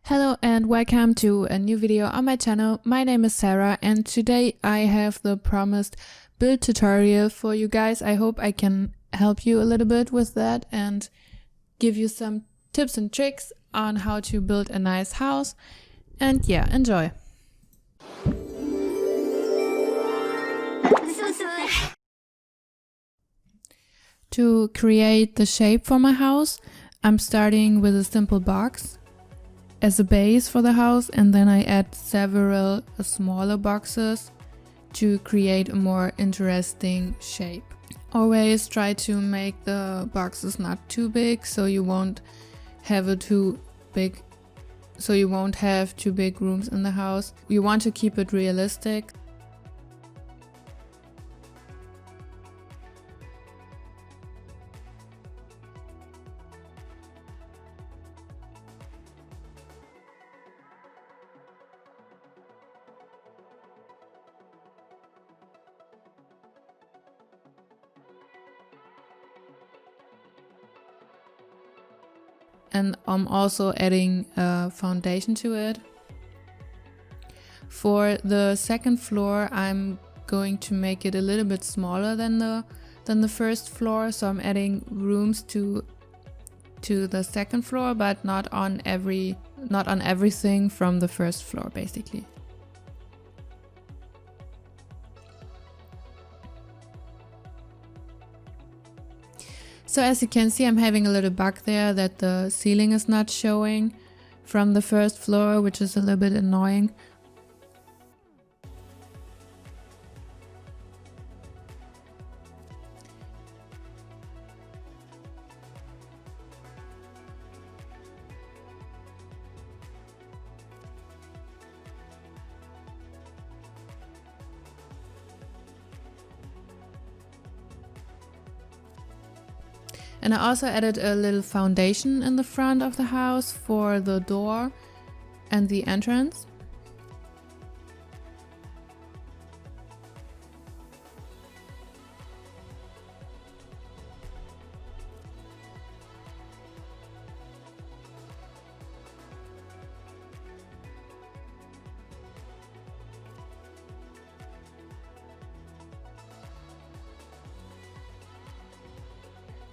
Hello and welcome to a new video on my channel. My name is Sarah and today I have the promised build tutorial for you guys. I hope I can help you a little bit with that and give you some tips and tricks on how to build a nice house. And yeah, enjoy. To create the shape for my house, I'm starting with a simple box as a base for the house, and then I add several smaller boxes to create a more interesting shape. Always try to make the boxes not too big so you won't have too big rooms in the house. You want to keep it realistic. And I'm also adding a foundation to it. For the second floor, I'm going to make it a little bit smaller than the first floor, so I'm adding rooms to the second floor, but not on everything from the first floor, basically. So as you can see, I'm having a little bug there that the ceiling is not showing from the first floor, which is a little bit annoying. And I also added a little foundation in the front of the house for the door and the entrance.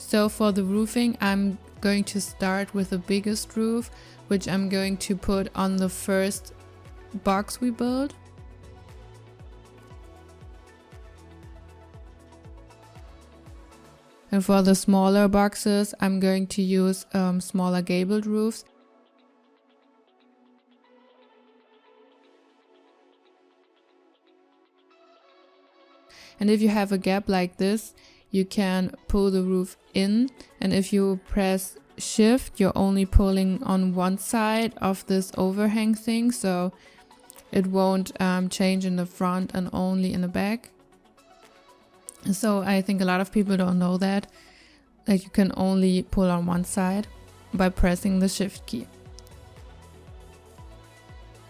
So for the roofing, I'm going to start with the biggest roof, which I'm going to put on the first box we build. And for the smaller boxes, I'm going to use smaller gabled roofs. And if you have a gap like this, you can pull the roof in, and if you press shift, you're only pulling on one side of this overhang thing, so it won't change in the front and only in the back. So I think a lot of people don't know that you can only pull on one side by pressing the shift key.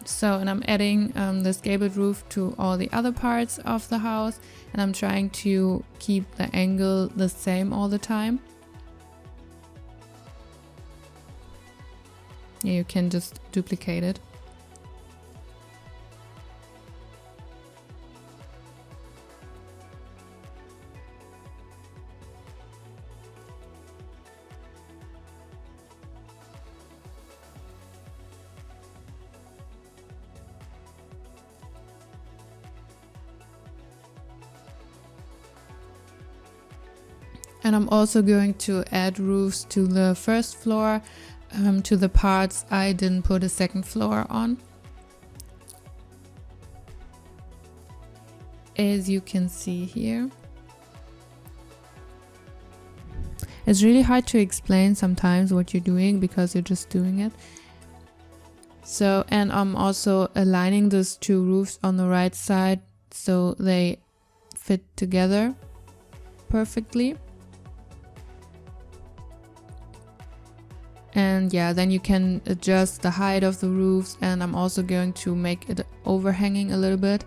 So, and I'm adding this gabled roof to all the other parts of the house, and I'm trying to keep the angle the same all the time. Yeah, you can just duplicate it. And I'm also going to add roofs to the first floor, to the parts I didn't put a second floor on. As you can see here. It's really hard to explain sometimes what you're doing because you're just doing it. So, and I'm also aligning those two roofs on the right side so they fit together perfectly. And yeah, then you can adjust the height of the roofs, and I'm also going to make it overhanging a little bit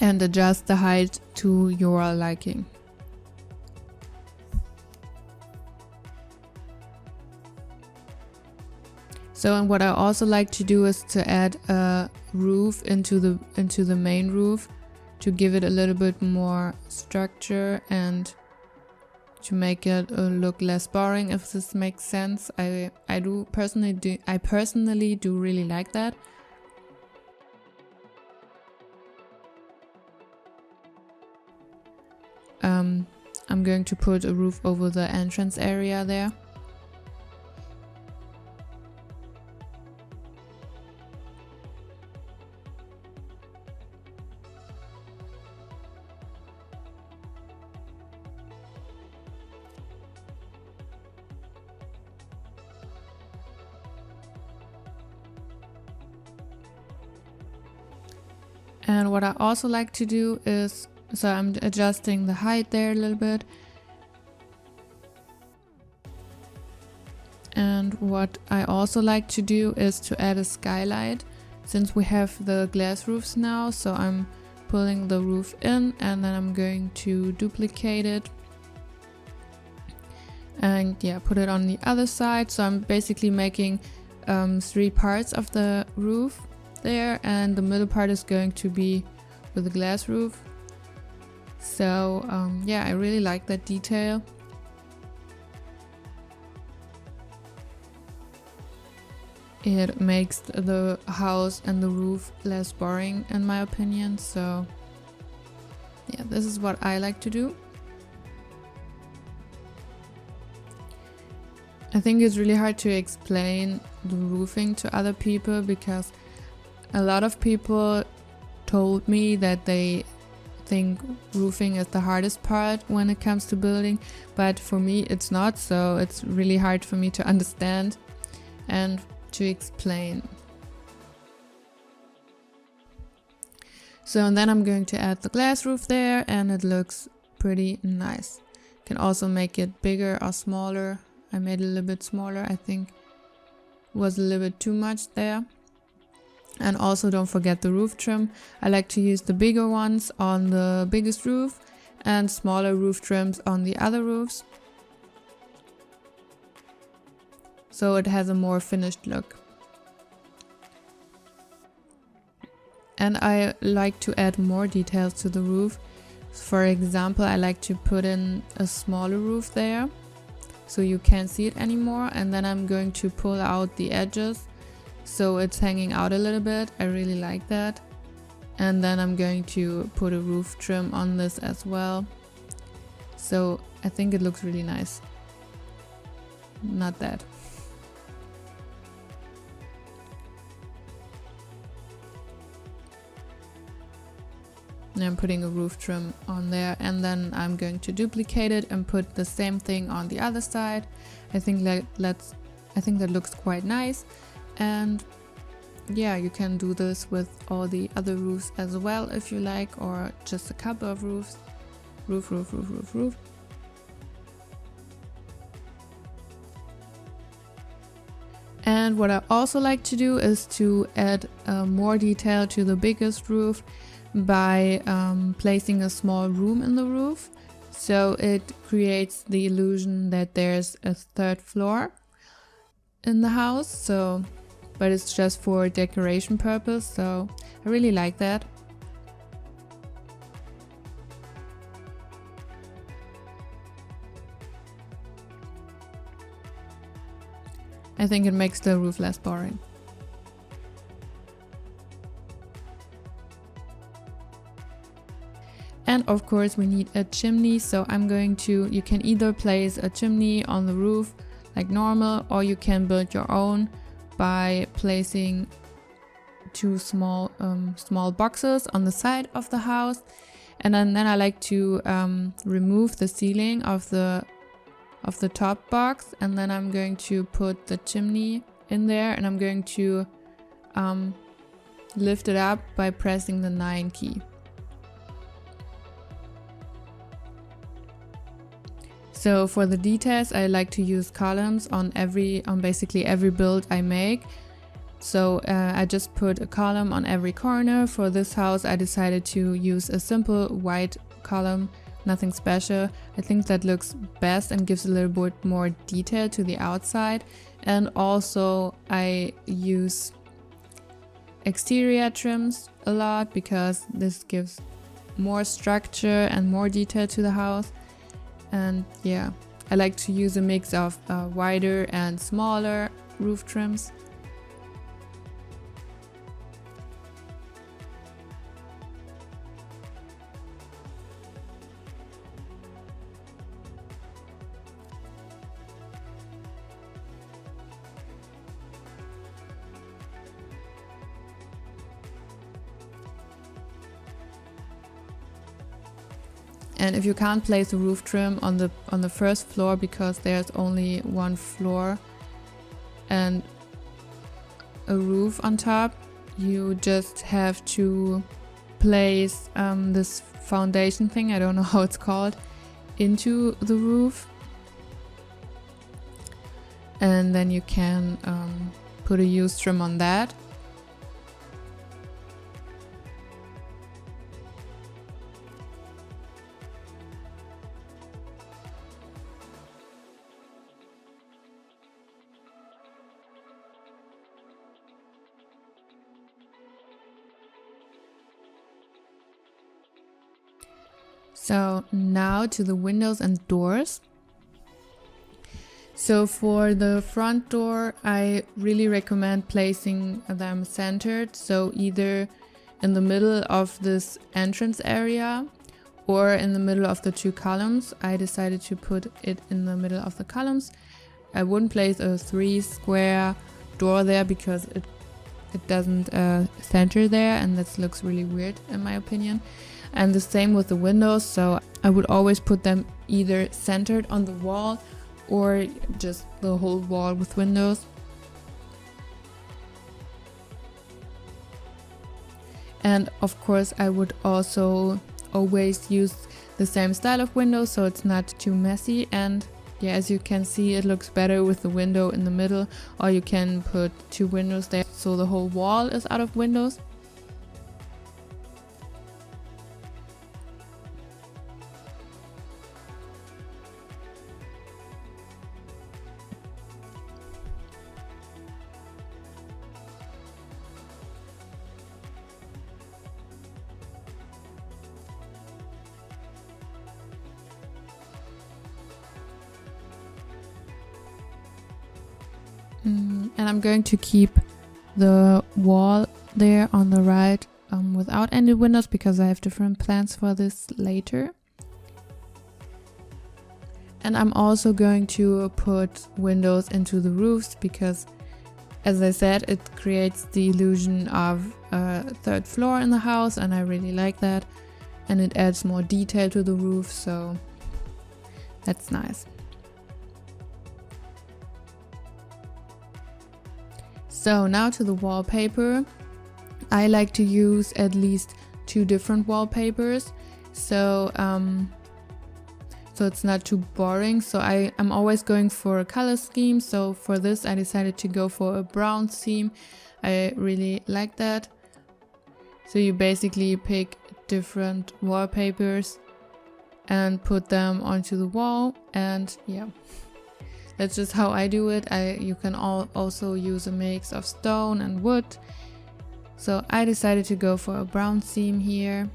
and adjust the height to your liking. So, and what I also like to do is to add a roof into the main roof to give it a little bit more structure and to make it look less boring, if this makes sense. I personally do really like that. I'm going to put a roof over the entrance area there. And what I also like to do is, so I'm adjusting the height there a little bit. And what I also like to do is to add a skylight, since we have the glass roofs now. So I'm pulling the roof in and then I'm going to duplicate it. And yeah, put it on the other side. So I'm basically making 3 parts of the roof there, and the middle part is going to be with the glass roof. So yeah, I really like that detail. It makes the house and the roof less boring in my opinion. So yeah, this is what I like to do. I think it's really hard to explain the roofing to other people, because a lot of people told me that they think roofing is the hardest part when it comes to building, but for me it's not. So it's really hard for me to understand and to explain. So and then I'm going to add the glass roof there, and it looks pretty nice. You can also make it bigger or smaller. I made it a little bit smaller. I think it was a little bit too much there. And also don't forget the roof trim. I like to use the bigger ones on the biggest roof and smaller roof trims on the other roofs, so it has a more finished look. And I like to add more details to the roof. For example, I like to put in a smaller roof there so you can't see it anymore, and then I'm going to pull out the edges so it's hanging out a little bit. I really like that. And then I'm going to put a roof trim on this as well. So I think it looks really nice. Not that. And I'm putting a roof trim on there, and then I'm going to duplicate it and put the same thing on the other side. I think that looks quite nice. And yeah, you can do this with all the other roofs as well if you like, or just a couple of roofs. Roof. And what I also like to do is to add more detail to the biggest roof by placing a small room in the roof. So it creates the illusion that there's a 3rd floor in the house. So but it's just for decoration purpose, so I really like that. I think it makes the roof less boring. And of course we need a chimney, so you can either place a chimney on the roof like normal, or you can build your own by placing 2 small boxes on the side of the house. And then I like to remove the ceiling of the top box, and then I'm going to put the chimney in there, and I'm going to lift it up by pressing the 9 key. So for the details, I like to use columns on basically every build I make. So I just put a column on every corner. For this house, I decided to use a simple white column nothing special. I think that looks best and gives a little bit more detail to the outside. And also I use exterior trims a lot because this gives more structure and more detail to the house. And yeah, I like to use a mix of wider and smaller roof trims. And if you can't place a roof trim on the first floor because there's only one floor and a roof on top, you just have to place this foundation thing, I don't know how it's called, into the roof, and then you can put a used trim on that. So now to the windows and doors. So for the front door, I really recommend placing them centered. So either in the middle of this entrance area or in the middle of the two columns. I decided to put it in the middle of the columns. I wouldn't place a 3 square door there because it doesn't center there, and that looks really weird in my opinion. And the same with the windows, so I would always put them either centered on the wall or just the whole wall with windows. And of course I would also always use the same style of window so it's not too messy. And yeah, as you can see, it looks better with the window in the middle, or you can put 2 windows there so the whole wall is out of windows. And I'm going to keep the wall there on the right without any windows because I have different plans for this later. And I'm also going to put windows into the roofs because, as I said, it creates the illusion of a 3rd floor in the house, and I really like that. And it adds more detail to the roof, so that's nice. So now to the wallpaper. I like to use at least 2 different wallpapers, so it's not too boring. So I'm always going for a color scheme. So for this I decided to go for a brown theme. I really like that. So you basically pick different wallpapers and put them onto the wall, and yeah. That's just how I do it. You can also use a mix of stone and wood. So I decided to go for a brown theme here.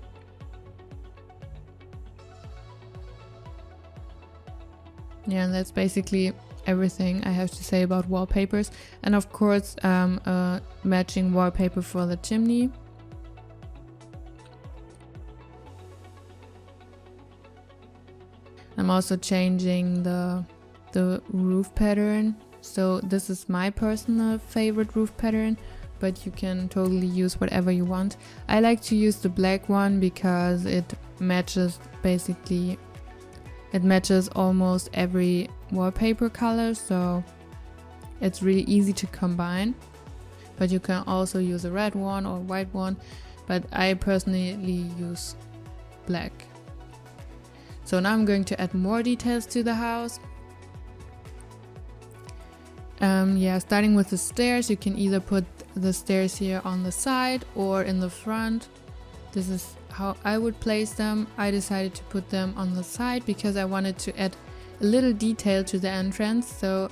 Yeah, and that's basically everything I have to say about wallpapers. And of course, a matching wallpaper for the chimney. I'm also changing the roof pattern. So this is my personal favorite roof pattern, but you can totally use whatever you want. I like to use the black one because it matches almost every wallpaper color, so it's really easy to combine. But you can also use a red one or white one, but I personally use black. So now I'm going to add more details to the house. Starting with the stairs, you can either put the stairs here on the side or in the front. This is how I would place them, I decided to put them on the side because I wanted to add a little detail to the entrance. So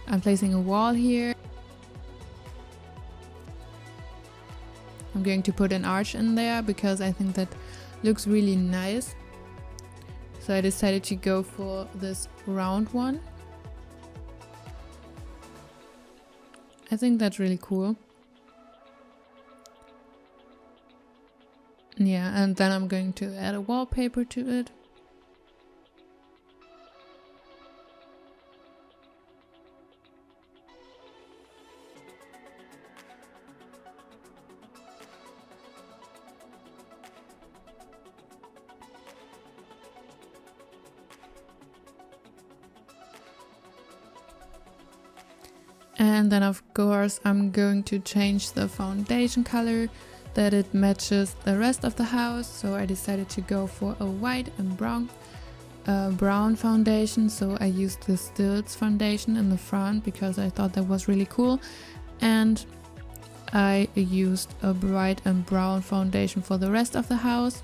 I'm placing a wall here. I'm going to put an arch in there because I think that looks really nice. So I decided to go for this round one. I think that's really cool. Yeah, and then I'm going to add a wallpaper to it. And then of course I'm going to change the foundation color that it matches the rest of the house. So I decided to go for a white and brown foundation. So I used the Stills foundation in the front because I thought that was really cool. And I used a bright and brown foundation for the rest of the house.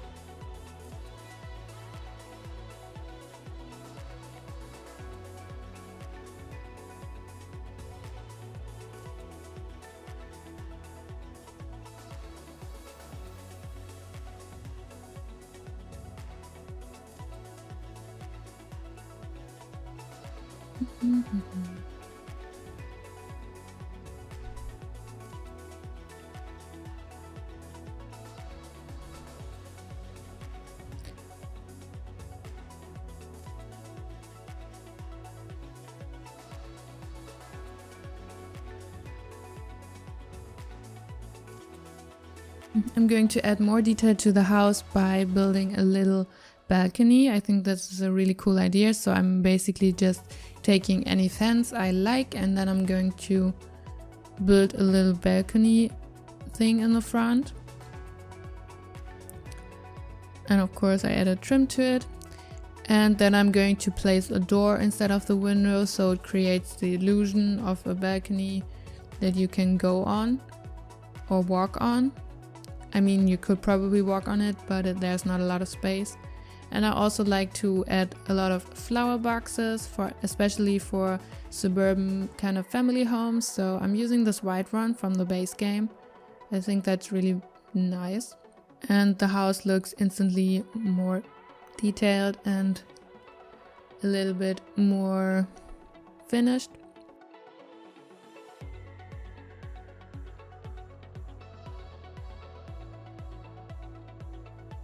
I'm going to add more detail to the house by building a little balcony. I think this is a really cool idea. So I'm basically just taking any fence I like and then I'm going to build a little balcony thing in the front. And of course I added trim to it. And then I'm going to place a door instead of the window, so it creates the illusion of a balcony that you can go on or walk on. I mean, you could probably walk on it, but there's not a lot of space. And I also like to add a lot of flower boxes, especially for suburban kind of family homes. So I'm using this white one from the base game. I think that's really nice. And the house looks instantly more detailed and a little bit more finished.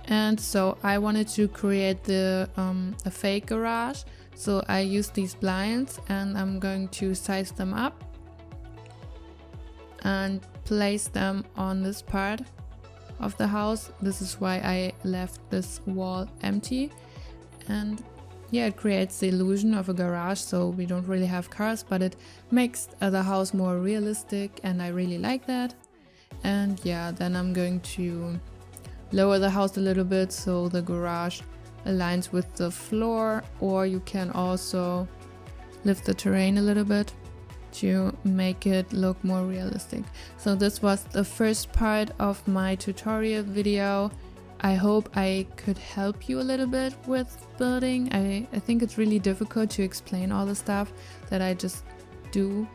And so I wanted to create a fake garage. So I used these blinds and I'm going to size them up and place them on this part of the house. This is why I left this wall empty. And yeah, it creates the illusion of a garage, so we don't really have cars, but it makes the house more realistic and I really like that. And yeah, then I'm going to lower the house a little bit so the garage aligns with the floor, or you can also lift the terrain a little bit to make it look more realistic. So this was the first part of my tutorial video. I hope I could help you a little bit with building. I think it's really difficult to explain all the stuff that I just do.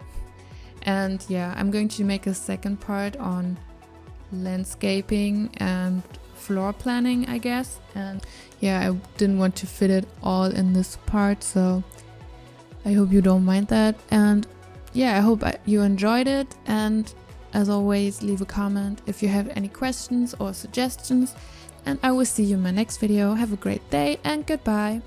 And yeah, I'm going to make a second part on landscaping and floor planning, I guess. And yeah, I didn't want to fit it all in this part, so I hope you don't mind that. And yeah, I hope you enjoyed it, and as always, leave a comment if you have any questions or suggestions, and I will see you in my next video. Have a great day and goodbye.